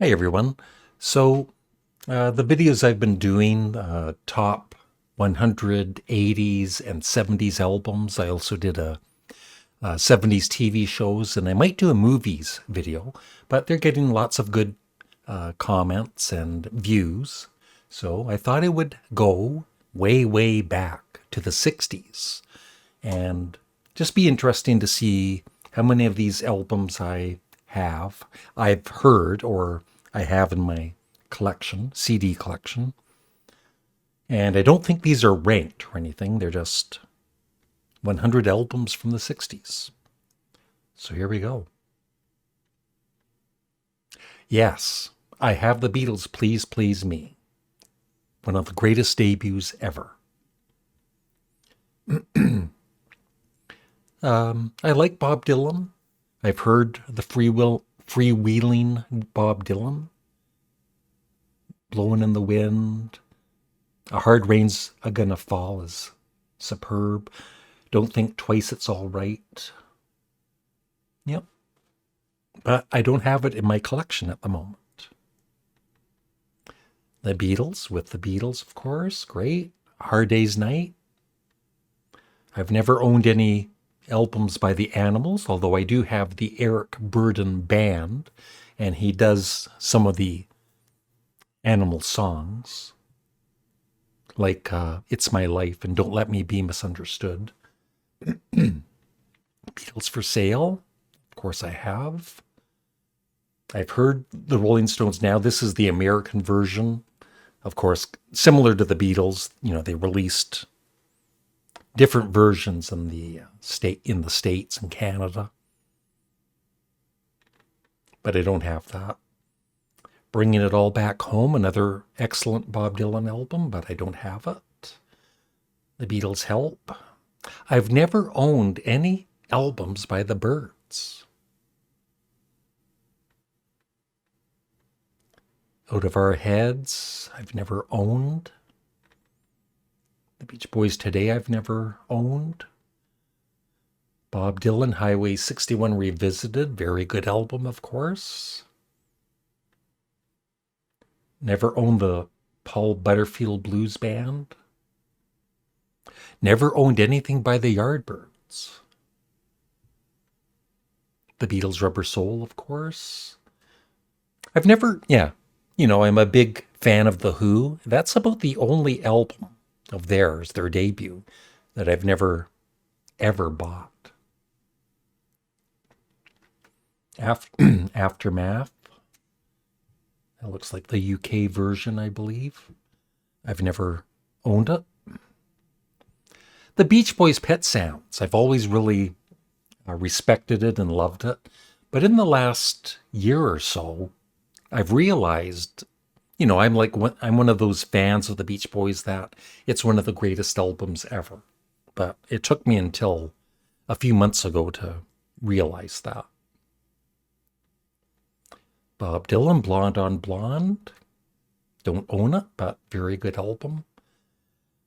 Hey everyone. So, the videos I've been doing, top 100 80s and 70s albums. I also did a 70s TV shows, and I might do a movies video, but they're getting lots of good comments and views. So I thought I would go way, way back to the 60s and just be interesting to see how many of these albums I've heard, or I have in my collection, CD collection. And I don't think these are ranked or anything. They're just 100 albums from the 60s. So here we go. Yes, I have the Beatles' Please Please Me, one of the greatest debuts ever. I like Bob Dylan. I've heard the freewheeling Bob Dylan, Blowing in the Wind. A Hard Rain's a Gonna Fall is superb. Don't Think Twice, It's All Right. Yep. But I don't have it in my collection at the moment. The Beatles, with the Beatles, of course. Great. Hard Day's Night. I've never owned any albums by the Animals, although I do have the Eric Burden Band, and he does some of the Animal songs, like It's My Life and Don't Let Me Be Misunderstood. Beatles for Sale, of course I have. I've heard the Rolling Stones now. This is the American version. Of course, similar to the Beatles, they released different versions in the States and Canada. But I don't have that. Bringing It All Back Home, another excellent Bob Dylan album, but I don't have it. The Beatles' Help. I've never owned any albums by the Byrds. Out of Our Heads, I've never owned. The Beach Boys Today, I've never owned. Bob Dylan, Highway 61 Revisited, very good album, of course. Never owned the Paul Butterfield Blues Band. Never owned anything by the Yardbirds. The Beatles' Rubber Soul, of course. I'm a big fan of The Who. That's about the only album of theirs, their debut, that I've never, ever bought. Aftermath. That looks like the UK version, I believe. I've never owned it. The Beach Boys' Pet Sounds. I've always really respected it and loved it. But in the last year or so, I've realized, I'm one of those fans of the Beach Boys that it's one of the greatest albums ever. But it took me until a few months ago to realize that. Bob Dylan, Blonde on Blonde. Don't own it, but very good album.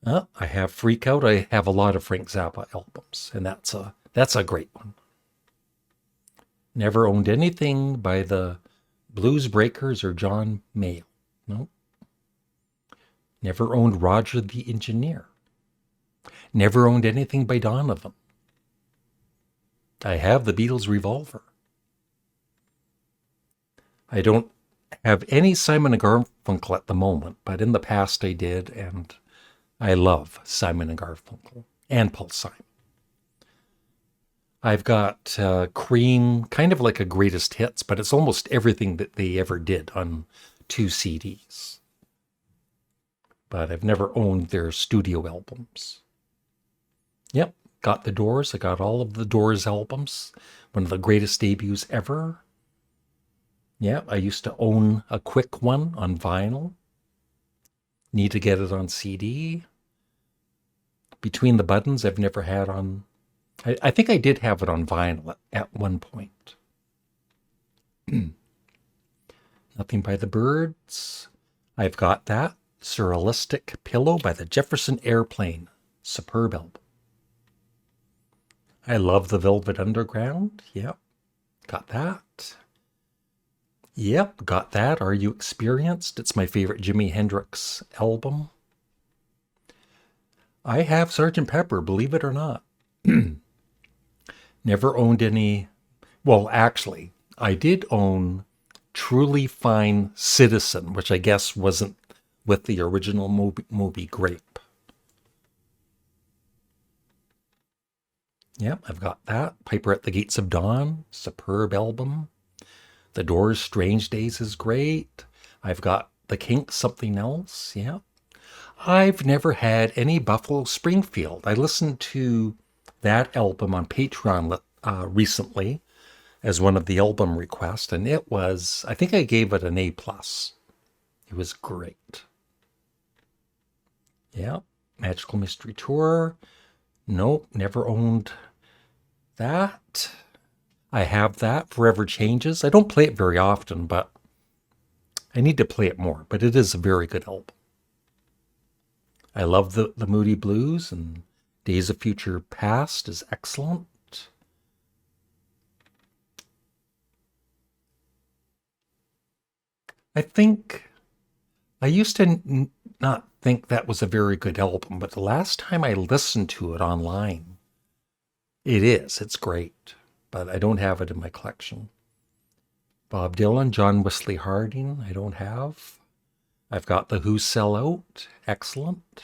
I have Freak Out. I have a lot of Frank Zappa albums, and that's a great one. Never owned anything by the Blues Breakers or John Mayall. No. Never owned Roger the Engineer. Never owned anything by Donovan. I have the Beatles' Revolver. I don't have any Simon & Garfunkel at the moment, but in the past I did, and I love Simon & Garfunkel and Paul Simon. I've got Cream, kind of like a greatest hits, but it's almost everything that they ever did on 2 CDs. But I've never owned their studio albums. Yep, got the Doors. I got all of the Doors albums. One of the greatest debuts ever. Yeah, I used to own a Quick one on vinyl. Need to get it on CD. Between the Buttons, I've never had on... I think I did have it on vinyl at one point. Nothing by the Byrds. I've got that. Surrealistic Pillow by the Jefferson Airplane. Superb album. I love the Velvet Underground. Yep, got that. Yep, got that. Are You Experienced? It's my favorite Jimi Hendrix album. I have Sgt. Pepper, believe it or not. Never owned any. Well, actually, I did own Truly Fine Citizen, which I guess wasn't with the original Moby Grape. Yep, I've got that. Piper at the Gates of Dawn, superb album. The Doors' Strange Days is great. I've got The Kinks, Something Else. Yeah. I've never had any Buffalo Springfield. I listened to that album on Patreon recently as one of the album requests, and it was, I think I gave it an A+. It was great. Yeah. Magical Mystery Tour. Nope, never owned that. I have that. Forever Changes. I don't play it very often, but I need to play it more. But it is a very good album. I love the Moody Blues, and Days of Future Past is excellent. I think I used to not think that was a very good album, but the last time I listened to it online, it's great, but I don't have it in my collection. Bob Dylan, John Wesley Harding, I don't have. I've got The Who Sell Out, excellent.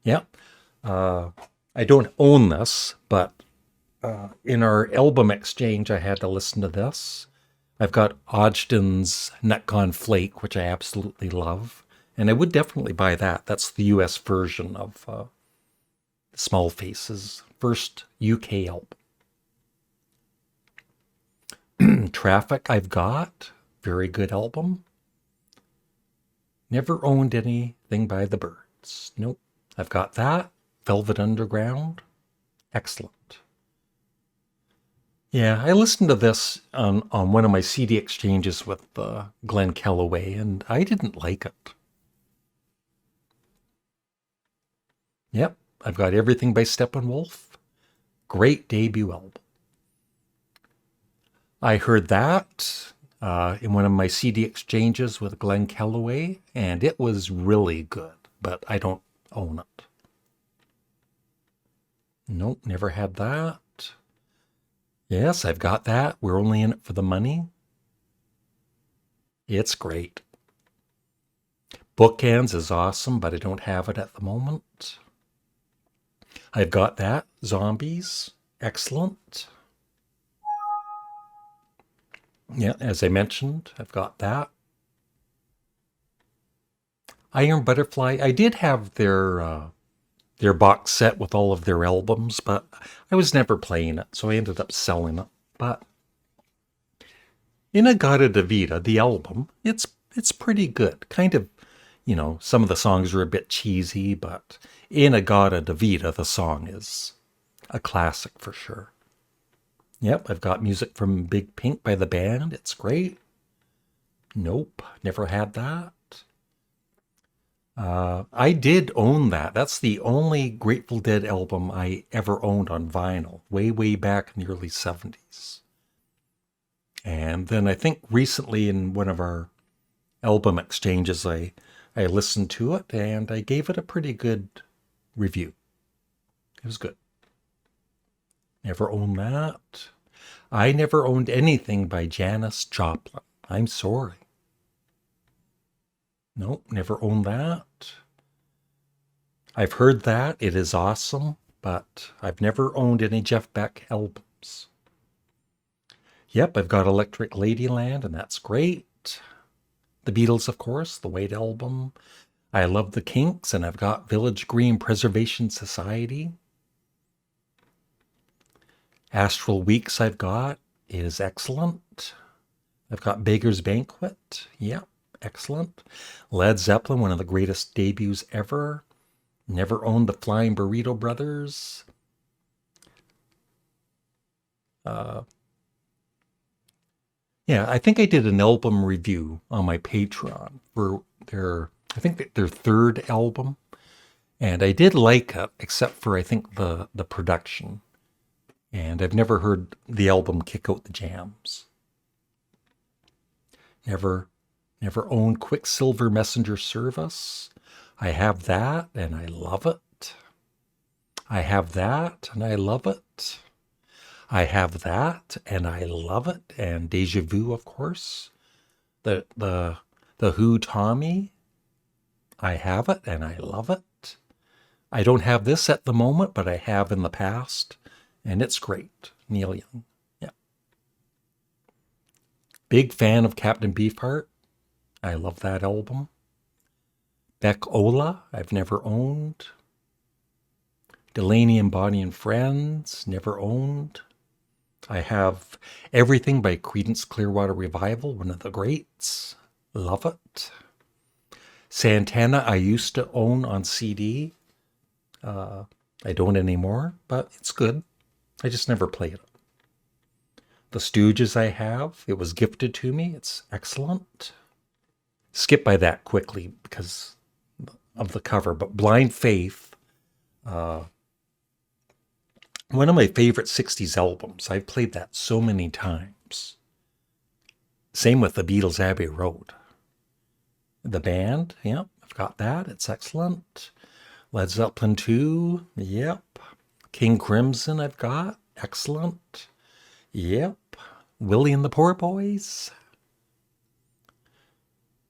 Yep. I don't own this, but in our album exchange, I had to listen to this. I've got Hodgdon's Nut Gone Flake, which I absolutely love. And I would definitely buy that. That's the US version of Small Faces' first UK album. Traffic I've got. Very good album. Never owned anything by the Byrds. Nope. I've got that. Velvet Underground. Excellent. Yeah, I listened to this on one of my CD exchanges with Glenn Kellaway, and I didn't like it. Yep, I've got Everything by Steppenwolf. Great debut album. I heard that in one of my CD exchanges with Glenn Kellaway, and it was really good, but I don't own it. Nope, never had that. Yes, I've got that. We're Only in It for the Money. It's great. Bookends is awesome, but I don't have it at the moment. I've got that. Zombies, excellent. Yeah, as I mentioned, I've got that. Iron Butterfly, I did have their box set with all of their albums, but I was never playing it, so I ended up selling it. But In-A-Gadda-Da-Vida, the album, it's pretty good. Kind of, some of the songs are a bit cheesy, but In-A-Gadda-Da-Vida, the song, is a classic for sure. Yep, I've got music from Big Pink by the band. It's great. Nope, never had that. I did own that. That's the only Grateful Dead album I ever owned on vinyl, way back in the early 70s. And then I think recently in one of our album exchanges, I listened to it and I gave it a pretty good review. It was good. Never owned that. I never owned anything by Janis Joplin. I'm sorry. Nope, never owned that. I've heard that. It is awesome, but I've never owned any Jeff Beck albums. Yep, I've got Electric Ladyland, and that's great. The Beatles, of course, the White Album. I love the Kinks, and I've got Village Green Preservation Society. Astral Weeks I've got is excellent. I've got Beggar's Banquet. Yep, excellent. Led Zeppelin, one of the greatest debuts ever. Never owned the Flying Burrito Brothers. Yeah, I think I did an album review on my Patreon for their third album. And I did like it, except for I think the production. And I've never heard the album Kick Out the Jams. Never owned Quicksilver Messenger Service. I have that and I love it. I have that and I love it. I have that and I love it. And Deja Vu, of course. The Who Tommy. I have it and I love it. I don't have this at the moment, but I have in the past. And it's great. Neil Young. Yeah. Big fan of Captain Beefheart. I love that album. Beck Ola, I've never owned. Delaney and Bonnie and Friends, never owned. I have everything by Creedence Clearwater Revival, one of the greats. Love it. Santana, I used to own on CD. I don't anymore, but it's good. I just never played it. The Stooges I have. It was gifted to me. It's excellent. Skip by that quickly because of the cover. But Blind Faith, one of my favorite 60s albums. I've played that so many times. Same with the Beatles' Abbey Road. The band, yep, I've got that. It's excellent. Led Zeppelin 2, yep. King Crimson I've got. Excellent. Yep. Willie and the Poor Boys.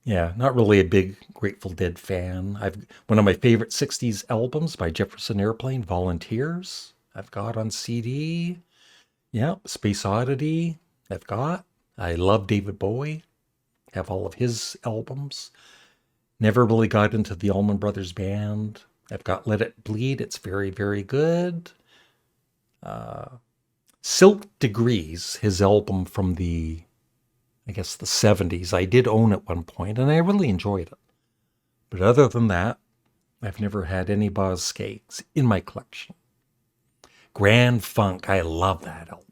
Yeah, not really a big Grateful Dead fan. One of my favorite 60s albums by Jefferson Airplane, Volunteers. I've got on CD. Yep. Space Oddity. I've got. I love David Bowie. Have all of his albums. Never really got into the Allman Brothers Band. I've got Let It Bleed. It's very, very good. Silk Degrees, his album from the 70s. I did own at one point, and I really enjoyed it. But other than that, I've never had any Boz Scaggs in my collection. Grand Funk, I love that album.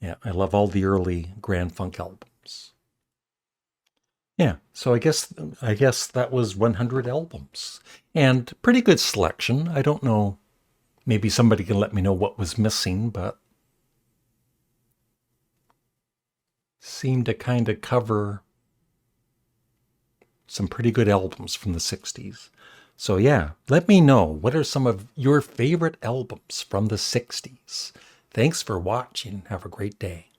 Yeah, I love all the early Grand Funk albums. Yeah, so I guess that was 100 albums. And pretty good selection. I don't know, maybe somebody can let me know what was missing, but seemed to kind of cover some pretty good albums from the 60s. So yeah, let me know, what are some of your favorite albums from the 60s? Thanks for watching. Have a great day.